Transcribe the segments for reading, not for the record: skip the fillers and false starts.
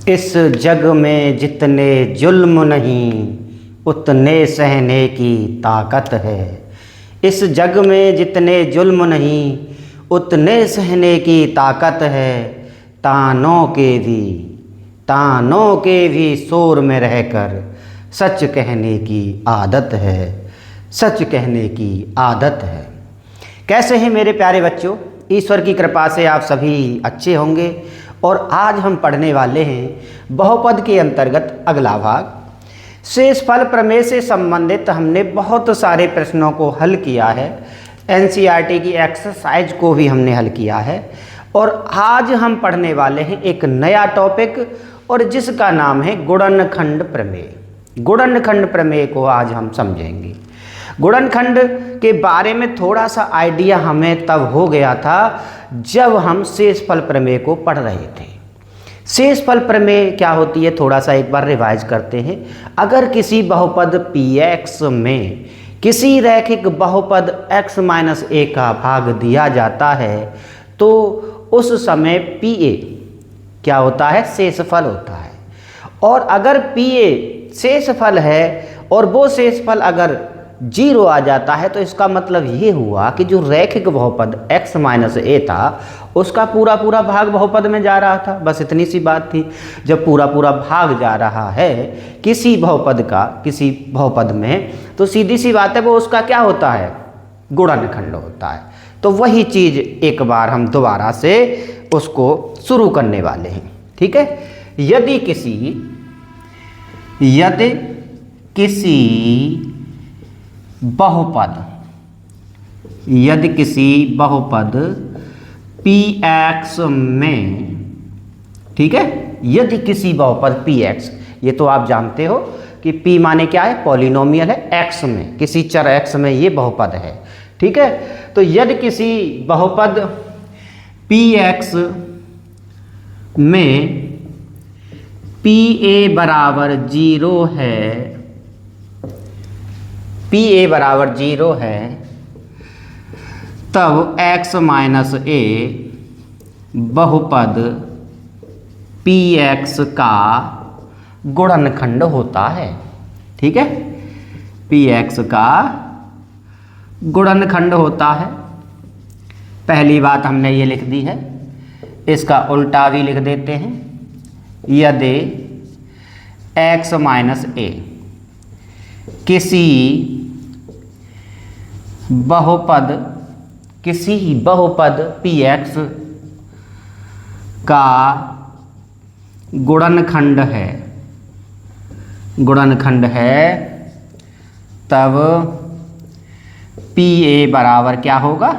इस जग में जितने जुल्म नहीं उतने सहने की ताकत है। इस जग में जितने जुल्म नहीं उतने सहने की ताकत है। तानों के भी शोर में रहकर सच कहने की आदत है। सच कहने की आदत है। कैसे हैं मेरे प्यारे बच्चों? ईश्वर की कृपा से आप सभी अच्छे होंगे। और आज हम पढ़ने वाले हैं बहुपद के अंतर्गत अगला भाग। शेषफल प्रमेय से संबंधित हमने बहुत सारे प्रश्नों को हल किया है। एनसीईआरटी की एक्सरसाइज को भी हमने हल किया है। और आज हम पढ़ने वाले हैं एक नया टॉपिक, और जिसका नाम है गुणनखंड प्रमेय। गुणनखंड प्रमेय को आज हम समझेंगे। गुणनखंड के बारे में थोड़ा सा आइडिया हमें तब हो गया था जब हम शेषफल प्रमेय को पढ़ रहे थे। शेषफल प्रमेय क्या होती है, थोड़ा सा एक बार रिवाइज करते हैं। अगर किसी बहुपद px में किसी रैखिक बहुपद x माइनस a का भाग दिया जाता है तो उस समय pa क्या होता है, शेषफल होता है। और अगर pa शेषफल है और वो शेषफल अगर 0 आ जाता है तो इसका मतलब ये हुआ कि जो रैखिक बहुपद x माइनस a था उसका पूरा पूरा भाग बहुपद में जा रहा था। बस इतनी सी बात थी। जब पूरा पूरा भाग जा रहा है किसी बहुपद का किसी बहुपद में, तो सीधी सी बात है वो उसका क्या होता है, गुणनखंड होता है। तो वही चीज़ एक बार हम दोबारा से उसको शुरू करने वाले हैं। ठीक है। यदि किसी बहुपद px में, ठीक है, यदि किसी बहुपद px, ये तो आप जानते हो कि p माने क्या है, पॉलिनोमियल है। x में, किसी चर x में ये बहुपद है। ठीक है। तो यदि किसी बहुपद px में pa बराबर 0 है, pa बराबर 0 है, तब x माइनस a बहुपद px का गुणनखंड होता है। ठीक है। px का गुणनखंड होता है। पहली बात हमने ये लिख दी है। इसका उल्टा भी लिख देते हैं। यदि x माइनस a किसी बहुपद px का गुणनखंड है, तब pa बराबर क्या होगा,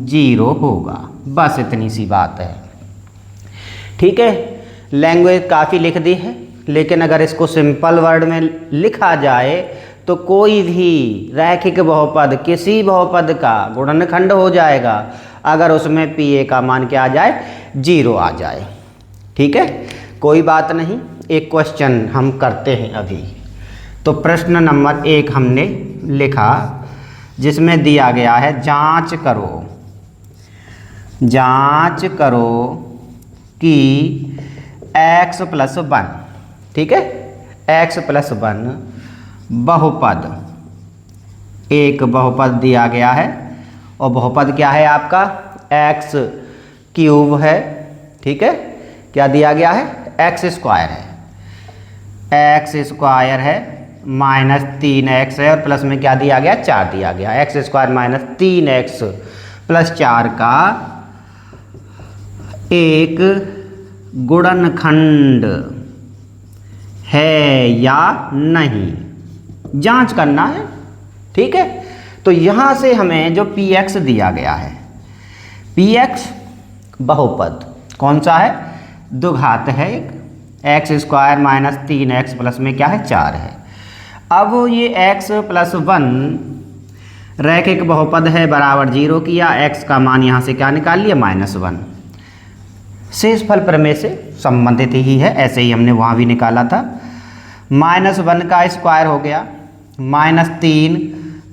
0 होगा। बस इतनी सी बात है। ठीक है। लैंग्वेज काफ़ी लिख दी है, लेकिन अगर इसको सिंपल वर्ड में लिखा जाए तो कोई भी रैखिक बहुपद किसी बहुपद का गुणनखंड हो जाएगा अगर उसमें pa का मान क्या आ जाए, 0 आ जाए। ठीक है। कोई बात नहीं। एक क्वेश्चन हम करते हैं अभी। तो प्रश्न नंबर 1 हमने लिखा जिसमें दिया गया है जांच करो कि x प्लस 1, ठीक है, x प्लस 1 बहुपद, एक बहुपद दिया गया है और बहुपद क्या है आपका, x क्यूब है। ठीक है। क्या दिया गया है, x स्क्वायर है, माइनस 3x है और प्लस में क्या दिया गया, 4 दिया गया। x square minus 3x plus 4 का एक गुणनखंड है या नहीं, जांच करना है। ठीक है। तो यहाँ से हमें जो px दिया गया है, px बहुपद कौन सा है, द्विघात है एक, x square minus 3x plus में क्या है, 4 है। अब ये x प्लस 1 रैखिक बहुपद है, बराबर 0 किया, x का मान यहाँ से क्या निकाल लिया, -1। शेषफल प्रमेय से संबंधित ही है, ऐसे ही हमने वहाँ भी निकाला था। -1 का स्क्वायर हो गया, -3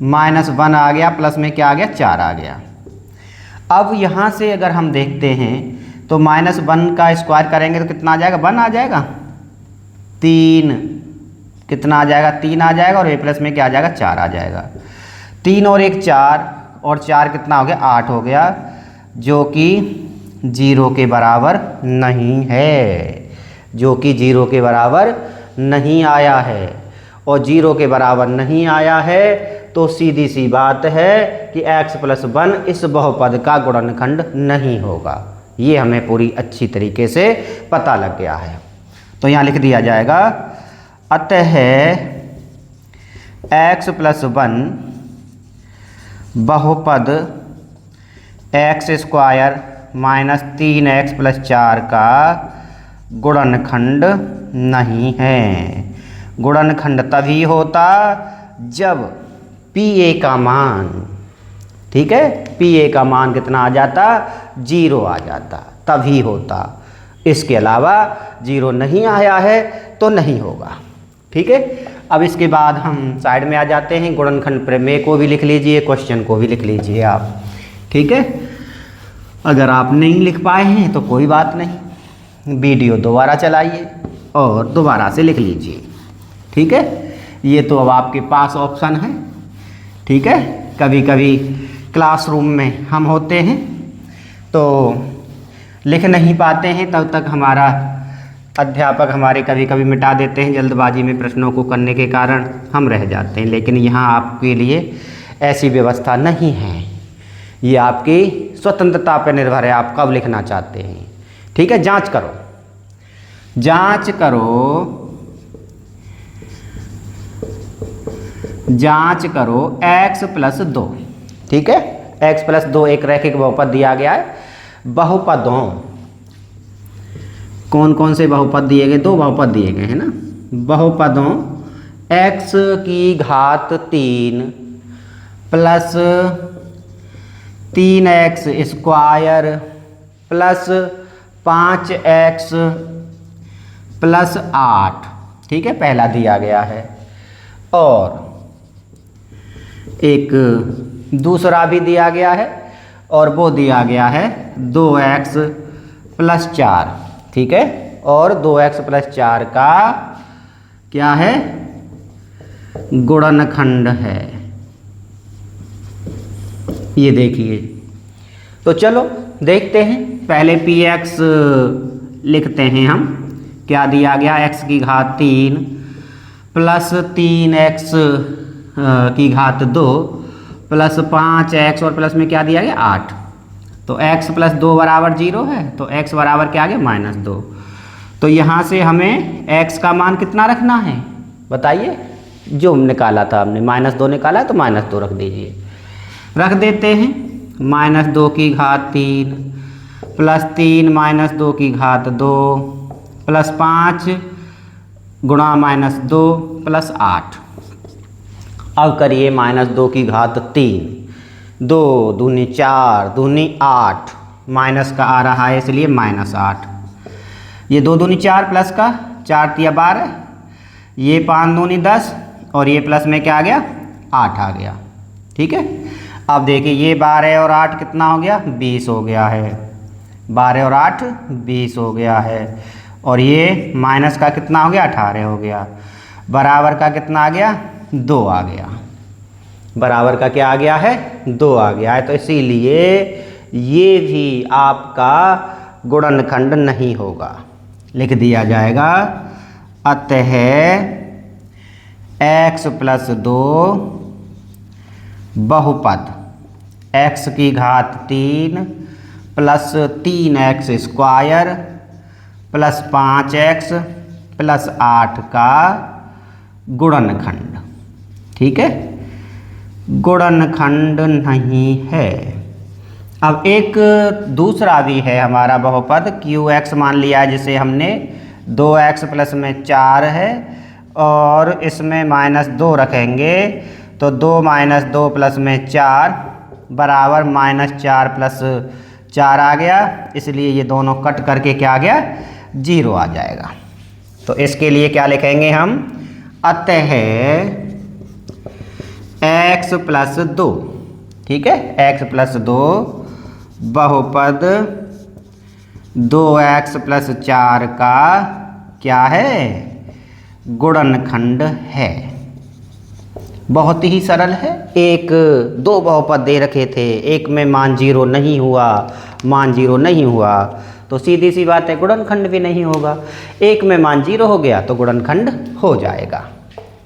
-1 आ गया, प्लस में क्या आ गया, 4 आ गया। अब यहाँ से अगर हम देखते हैं तो -1 का स्क्वायर करेंगे तो कितना आ जाएगा, 1 आ जाएगा। 3 कितना आ जाएगा, 3 आ जाएगा, और ए प्लस में क्या आ जाएगा, 4 आ जाएगा। 3 और 1 4, और 4 कितना हो गया, 8 हो गया, जो कि 0 के बराबर नहीं है, जो कि 0 के बराबर नहीं आया है। और 0 के बराबर नहीं आया है तो सीधी सी बात है कि x+1 इस बहुपद का गुणनखंड नहीं होगा। ये हमें पूरी अच्छी तरीके से पता लग गया है। तो यहाँ लिख दिया जाएगा, अतः x+1 बहुपद x² माइनस 3x + 4 का गुणनखंड नहीं है। गुणनखंड तभी होता जब PA का मान, ठीक है, PA का मान कितना आ जाता, 0 आ जाता, तभी होता। इसके अलावा 0 नहीं आया है तो नहीं होगा। ठीक है, अब इसके बाद हम साइड में आ जाते हैं। गुणनखंड प्रमेय को भी लिख लीजिए, क्वेश्चन को भी लिख लीजिए आप। ठीक है, अगर आप नहीं लिख पाए हैं तो कोई बात नहीं, वीडियो दोबारा चलाइए और दोबारा से लिख लीजिए। ठीक है, ये तो अब आपके पास ऑप्शन है। ठीक है, कभी कभी क्लासरूम में हम होते हैं तो लिख नहीं पाते हैं, तब तक हमारा अध्यापक हमारे कभी कभी मिटा देते हैं, जल्दबाजी में प्रश्नों को करने के कारण हम रह जाते हैं। लेकिन यहाँ आपके लिए ऐसी व्यवस्था नहीं है, ये आपकी स्वतंत्रता पर निर्भर है, आप कब लिखना चाहते हैं। ठीक है, जांच करो, जांच करो, जांच करो x+2। ठीक है, x+2 एक रैखिक बहुपद दिया गया है। बहुपदों, कौन कौन से बहुपद दिए गए, 2 बहुपद दिए गए हैं ना। बहुपदों x की घात 3 plus 3x² plus 5x plus 8, ठीक है, पहला दिया गया है। और एक दूसरा भी दिया गया है, और वो दिया गया है 2x + 4, ठीक है, और 2x + 4 का क्या है, गुणनखंड है। ये देखिए, तो चलो देखते हैं। पहले px लिखते हैं हम, क्या दिया गया, x की घात 3 प्लस 3x की घात 2 प्लस 5x, और प्लस में क्या दिया गया, 8। तो x + 2 बराबर 0 है, तो x बराबर क्या आ गया, -2। तो यहाँ से हमें x का मान कितना रखना है, बताइए। जो निकाला था हमने, -2 निकाला, तो -2 रख दीजिए। रख देते हैं, -2 की घात 3 प्लस 3 -2 की घात 2 प्लस 5 गुणा -2 प्लस 8। अब करिए -2 की घात 3, 2 दूनी 4, दूनी 8, माइनस का आ रहा है इसलिए -8। ये 2 दूनी 4 प्लस का 4 तिया 12, ये 5 दूनी 10, और ये प्लस में क्या आ गया, 8 आ गया। ठीक है, अब देखिए ये 12 और 8 कितना हो गया, 20 हो गया है। 12 और 8 20 हो गया है, और ये माइनस का कितना हो गया, 18 हो गया। बराबर का कितना आ गया, 2 आ गया। बराबर का क्या आ गया है, 2 आ गया है। तो इसीलिए ये भी आपका गुणनखंड नहीं होगा। लिख दिया जाएगा, अतः x+2 बहुपद x की घात 3 plus 3x² plus 5x plus 8 का गुणनखंड, ठीक है, गुणनखंड नहीं है। अब एक दूसरा भी है हमारा बहुपद QX मान लिया, जिसे हमने 2x प्लस में 4 है, और इसमें -2 रखेंगे, तो 2 - 2 प्लस में 4 बराबर -4 प्लस 4 आ गया। इसलिए ये दोनों कट करके क्या आ गया, 0 आ जाएगा। तो इसके लिए क्या लिखेंगे हम, अतः x+2, ठीक है, x+2 बहुपद 2x + 4 का क्या है, गुणनखंड है। बहुत ही सरल है। एक दो बहुपद दे रखे थे, एक में मान 0 नहीं हुआ, मान 0 नहीं हुआ तो सीधी सी बात है गुणनखंड भी नहीं होगा। एक में मान 0 हो गया तो गुणनखंड हो जाएगा।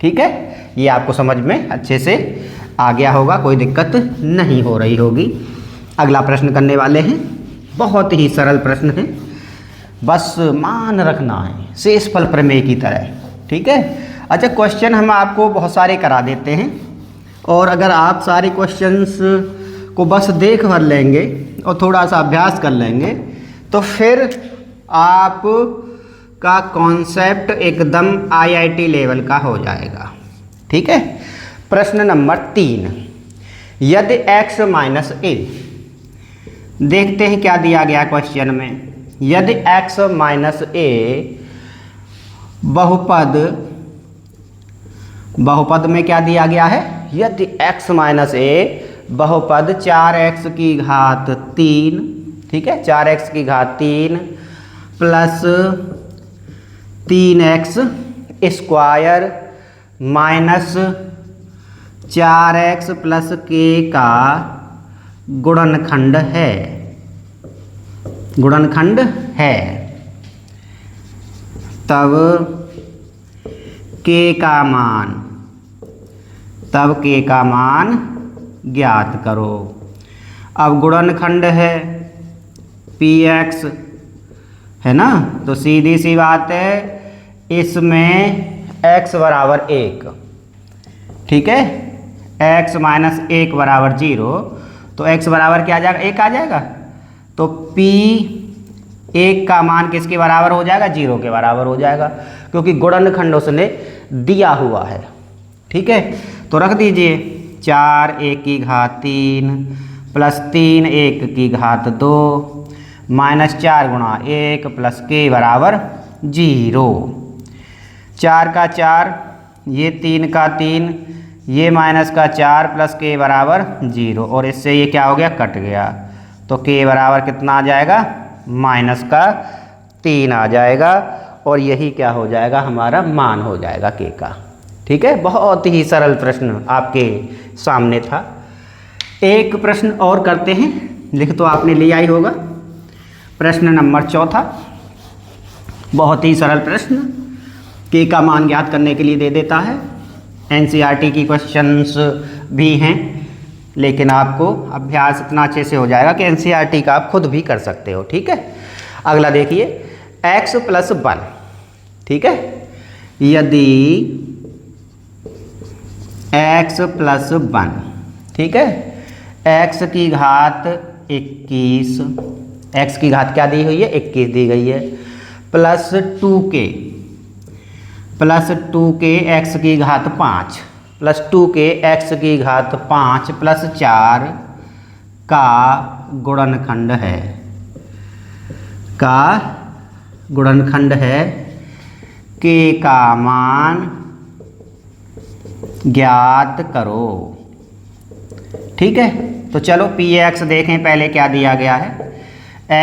ठीक है, ये आपको समझ में अच्छे से आ गया होगा, कोई दिक्कत नहीं हो रही होगी। अगला प्रश्न करने वाले हैं, बहुत ही सरल प्रश्न है, बस मान रखना है शेषफल प्रमेय की तरह। ठीक है, अच्छा क्वेश्चन हम आपको बहुत सारे करा देते हैं और अगर आप सारे क्वेश्चंस को बस देख भर लेंगे और थोड़ा सा अभ्यास कर लेंगे तो फिर आप का कॉन्सेप्ट एकदम IIT लेवल का हो जाएगा। ठीक है, प्रश्न नंबर 3, यदि x माइनस a, देखते हैं क्या दिया गया क्वेश्चन में। यदि x माइनस a बहुपद में क्या दिया गया है, यदि x माइनस a बहुपद 4x की घात 3, ठीक है, 4x की घात 3 plus 3x square minus 4x plus k का गुणनखंड है, गुणनखंड है, तब k का मान, तब k का मान ज्ञात करो। अब गुणनखंड है px है ना, तो सीधी सी बात है इसमें x बराबर 1, ठीक है, x माइनस 1 बराबर 0, तो x बराबर क्या आ जाएगा, 1 आ जाएगा। तो p 1 का मान किसके बराबर हो जाएगा, 0 के बराबर हो जाएगा, क्योंकि गुणनखंड उसने दिया हुआ है। ठीक है, तो रख दीजिए 4 1 की घात 3 प्लस 3 1 की घात 2 माइनस 4 गुणा 1 प्लस k बराबर 0। 4 का 4, ये 3 का 3, ये माइनस का 4 प्लस k बराबर 0, और इससे ये क्या हो गया, कट गया, तो k बराबर कितना आ जाएगा, माइनस का 3 आ जाएगा, और यही क्या हो जाएगा, हमारा मान हो जाएगा k का। ठीक है, बहुत ही सरल प्रश्न आपके सामने था। एक प्रश्न और करते हैं, लिख तो आपने लिया ही होगा। प्रश्न नंबर 4, बहुत ही सरल प्रश्न, k का मान ज्ञात करने के लिए दे देता है। NCERT की क्वेश्चंस भी हैं, लेकिन आपको अभ्यास इतना अच्छे से हो जाएगा कि NCERT का आप खुद भी कर सकते हो। ठीक है, अगला देखिए, x प्लस 1, ठीक है, यदि x प्लस 1, ठीक है, x की घात 21, x की घात क्या दी हुई है, 21 दी गई है, plus 2k, plus 2k x की घात 5 प्लस 2k x की घात 5 प्लस 4 का गुणनखंड है, का गुणनखंड है, k का मान ज्ञात करो। ठीक है, तो चलो px देखें पहले क्या दिया गया है,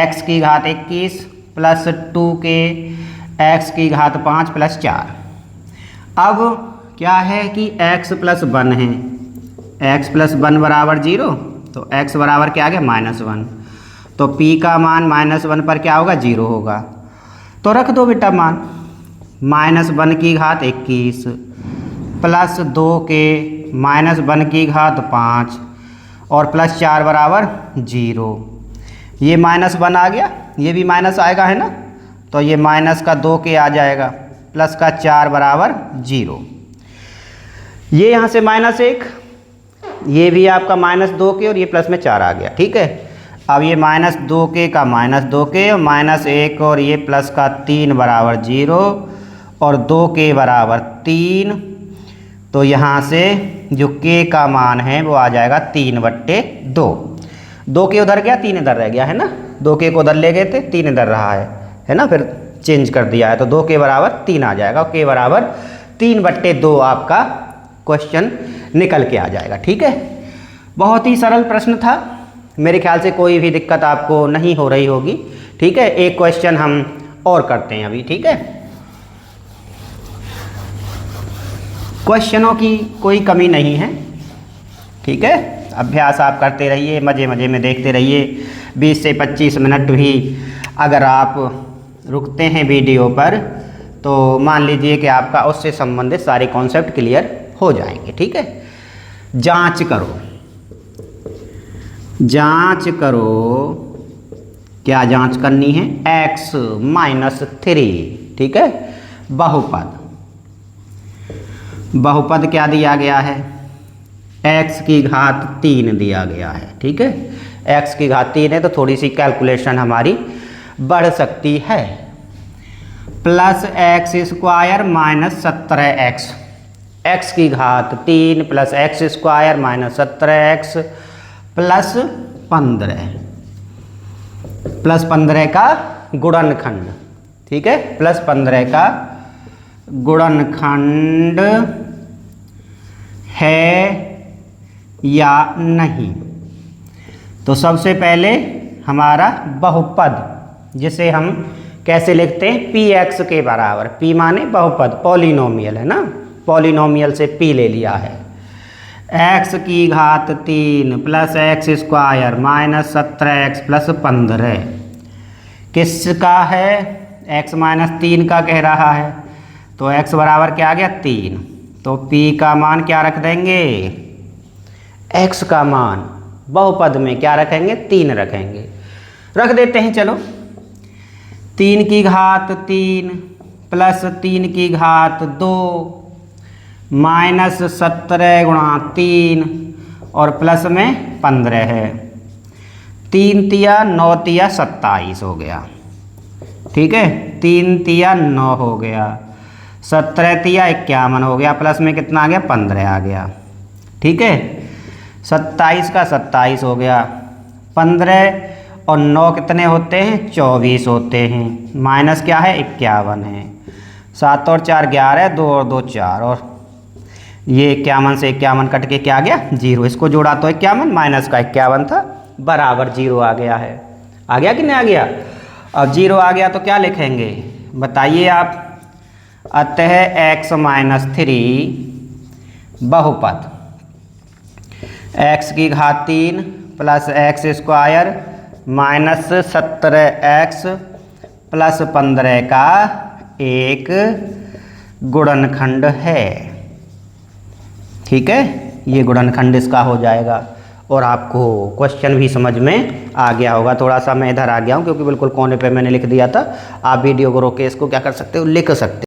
x की घात 21 प्लस 2k x की घात 5 प्लस 4। अब क्या है कि x प्लस 1 है, x प्लस 1 बराबर 0, तो x बराबर क्या आ गया, -1, तो p का मान -1 पर क्या होगा, 0 होगा, तो रख दो बेटा मान, -1 की घात 21 प्लस 2k -1 की घात 5 और प्लस 4 बराबर 0। ये -1 आ गया, ये भी माइनस आएगा, है ना, तो ये माइनस का 2k आ जाएगा, प्लस का 4 बराबर 0। ये यहाँ से -1, ये भी आपका -2k और ये प्लस में 4 आ गया। ठीक है, अब ये -2k का -2k और -1 और ये प्लस का 3 बराबर 0 और 2k बराबर 3, तो यहाँ से जो k का मान है वो आ जाएगा 3/2। 2k उधर गया, 3 इधर रह गया, है ना, 2k को उधर ले गए थे, 3 इधर रहा है ना, फिर चेंज कर दिया है, तो 2k बराबर 3 आ जाएगा, और k बराबर 3/2 आपका क्वेश्चन निकल के आ जाएगा। ठीक है, बहुत ही सरल प्रश्न था, मेरे ख्याल से कोई भी दिक्कत आपको नहीं हो रही होगी। ठीक है, एक क्वेश्चन हम और करते हैं अभी। ठीक है, क्वेश्चनों की कोई कमी नहीं है, ठीक है। अभ्यास आप करते रहिए, मज़े मज़े में देखते रहिए। 20 से 25 मिनट भी अगर आप रुकते हैं वीडियो पर तो मान लीजिए कि आपका उससे संबंधित सारे कॉन्सेप्ट क्लियर हो जाएंगे, ठीक है। जांच करो, जांच करो, क्या जांच करनी है? x - 3, ठीक है। बहुपद, बहुपद क्या दिया गया है? x की घात 3 दिया गया है, ठीक है। x की घात 3 है तो थोड़ी सी कैलकुलेशन हमारी बढ़ सकती है। Plus x square minus 17x, x की घात 3 plus x square minus 17x plus 15, plus 15 का गुणनखंड, ठीक है। प्लस 15 का गुणनखंड है या नहीं? तो सबसे पहले हमारा बहुपद, जिसे हम कैसे लिखते हैं? px के बराबर, p माने बहुपद, पॉलिनोमियल है ना, पॉलिनोमियल से p ले लिया है। x की घात 3 plus x square minus 17x plus 15 किसका है? x - 3 का कह रहा है, तो x बराबर क्या आ गया? 3। तो p का मान क्या रख देंगे? x का मान बहुपद में क्या रखेंगे? 3 रखेंगे, रख देते हैं। चलो 3 की घात 3 प्लस 3 की घात 2 माइनस 17 गुणा 3 और प्लस में 15 है। 3 तिया 9 तिया 27 हो गया, ठीक है। 3 तिया 9 हो गया, 17 तिया 51 हो गया, प्लस में कितना आ गया? 15 आ गया, ठीक है। 27 का 27 हो गया, 15 और 9 कितने होते हैं? 24 होते हैं। माइनस क्या है? 51 है। 7 और 4 11, 2 और 2 4, और ये 51 से 51 कट के क्या आ गया? 0। इसको जोड़ा तो 51, माइनस का 51 था, बराबर 0 आ गया है। आ गया कि नहीं आ गया? अब 0 आ गया तो क्या लिखेंगे बताइए आप? अतः x - 3 बहुपद x की घात 3 plus x square minus 17x plus 15 का एक गुणनखंड है, ठीक है। ये गुणनखंड इसका हो जाएगा और आपको क्वेश्चन भी समझ में आ गया होगा। थोड़ा सा मैं इधर आ गया हूँ क्योंकि बिल्कुल कोने पे मैंने लिख दिया था। आप वीडियो को रोक के इसको क्या कर सकते हो? लिख सकते हो।